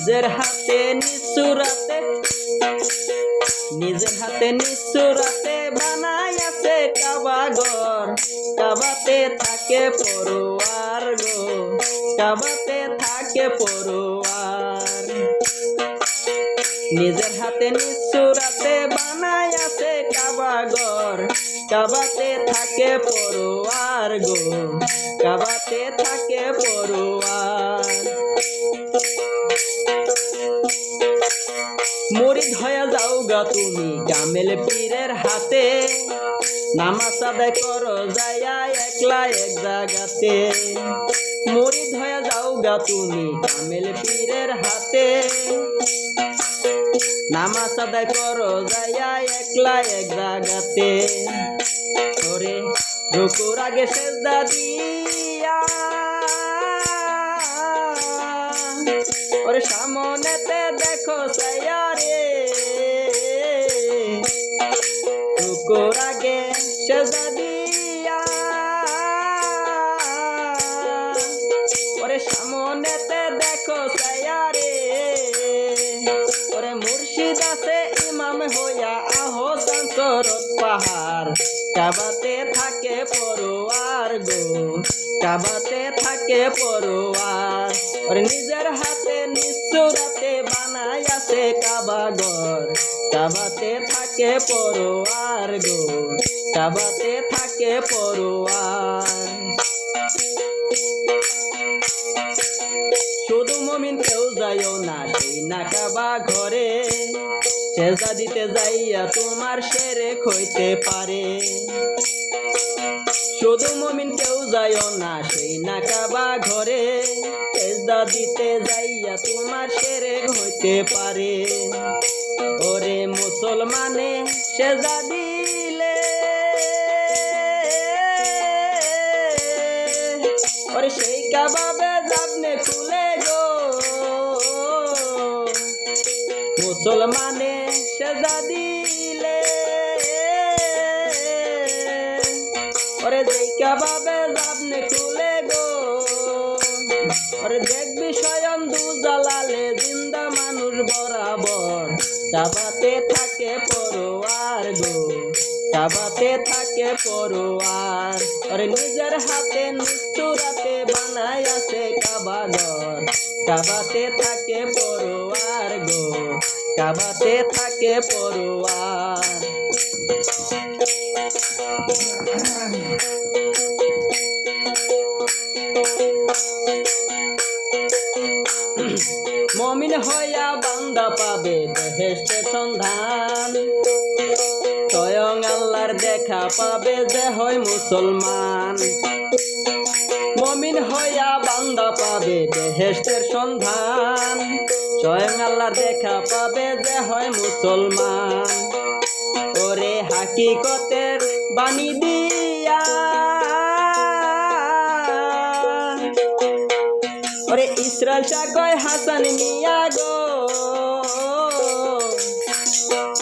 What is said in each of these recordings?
নিজের হাতে নিচুরাতে বানাইয়াছে কাবা ঘর, কাবাতে থাকে পড়ুয়ার গো, কাবাতে থাকে পড়ুয়ার। নিজের হাতে নিচুরাতে বানাইয়াছে কাবা ঘর, কাবাতে থাকে পড়ুয়ার গো, কাবাতে থাকে পড়ুয়ার। মুরিদ হয়ে যাও গা তুমি কামেল পীরের হাতে, নামাজ আদায় করো যাইয়া একলা এক জায়গাতে। মুরিদ হয়ে যাও গা তুমি কামেল পীরের হাতে, নামাজ আদায় করো যাইয়া একলা এক জায়গাতে। ওরে রুকুর আগে সেজদা দিয়া, ওরে সামনেতে দেখো সাইয়া রে, রুকুর আগে সেজদা দিয়া, ওরে সামনেতে দেখো সাইয়া রে। ওরে মুর্শিদ আছে ইমাম হইয়া আহসান শরৎ পাহাড়, কাবাতে থাকে পড়ুয়ার গো, কাবাতে থাকে পড়ুয়ার। ওরে নিজের হাতে নিচুরাতে বানাইয়াছে কাবা ঘর, কাবাতে থাকে পড়ুয়ার গো, কাবাতে থাকে পড়ুয়ার। শুধু মুমিন কেউ যাইও না সেই না কাবা ঘরে, সেজদা দিতে যাইয়া তোমার শিরক হইতে পারে। শুধু মুমিন কেউ যাইও না সেই না কাবা ঘরে, সেজদা দিতে যাইয়া তোমার শিরক হইতে পারে। ওরে মুসলমানে সেজদা দিলে, ওরে সেই কাবাবে যাবনে খুলে গো, মুসলমানে সেজদা দিলে, ওরে যেই কাবাবে যাবনে খুলে গো। ওরে দেখবি স্বয়ং দু জালালে জিন্দা মানুষ বরাবর, কাবাতে থাকে পড়ুয়ার গো, কাবাতে থাকে পড়ুয়ার। ওরে নিজের হাতে নিচুরাতে বানাইয়াছে কাবা ঘর, কাবাতে থাকে পড়ুয়ার গো, কাবাতে থাকে পড়ুয়ার। মমিন হইয়া বান্দা পাবে বেহেশতের সন্ধান, স্বয়ং আল্লাহর দেখা পাবে যে হয় মুসলমান। মমিন হইয়া বান্দা পাবে বেহেশতের সন্ধান, স্বয়ং আল্লাহর দেখা পাবে যে হয় মুসলমান। ওরে হাকিকতের বাণী দিয়া, ওরে ইসরাইল শাহ কয় হাসান মিয়া গো,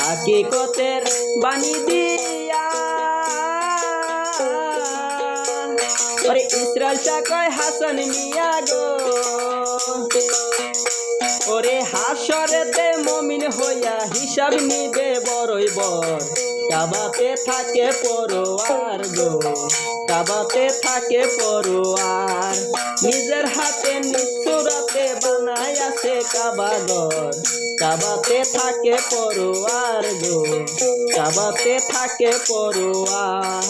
হাকিকতের বাণী দিয়া, ওরে ইসরাইল শাহ কয় হাসান মিয়া গো। ওরে হাসরেতে মুমিন হইয়া হিসাব নিবে বড়ই বড়, কাবাতে থাকে পড়ুয়ার গো, কাবাতে থাকে পড়ুয়ার। নিজের হাতে নিচুরাতে বানাইয়াছে কাবা ঘর, কাবাতে থাকে পড়ুয়ার গো, কাবাতে থাকে পড়ুয়ার।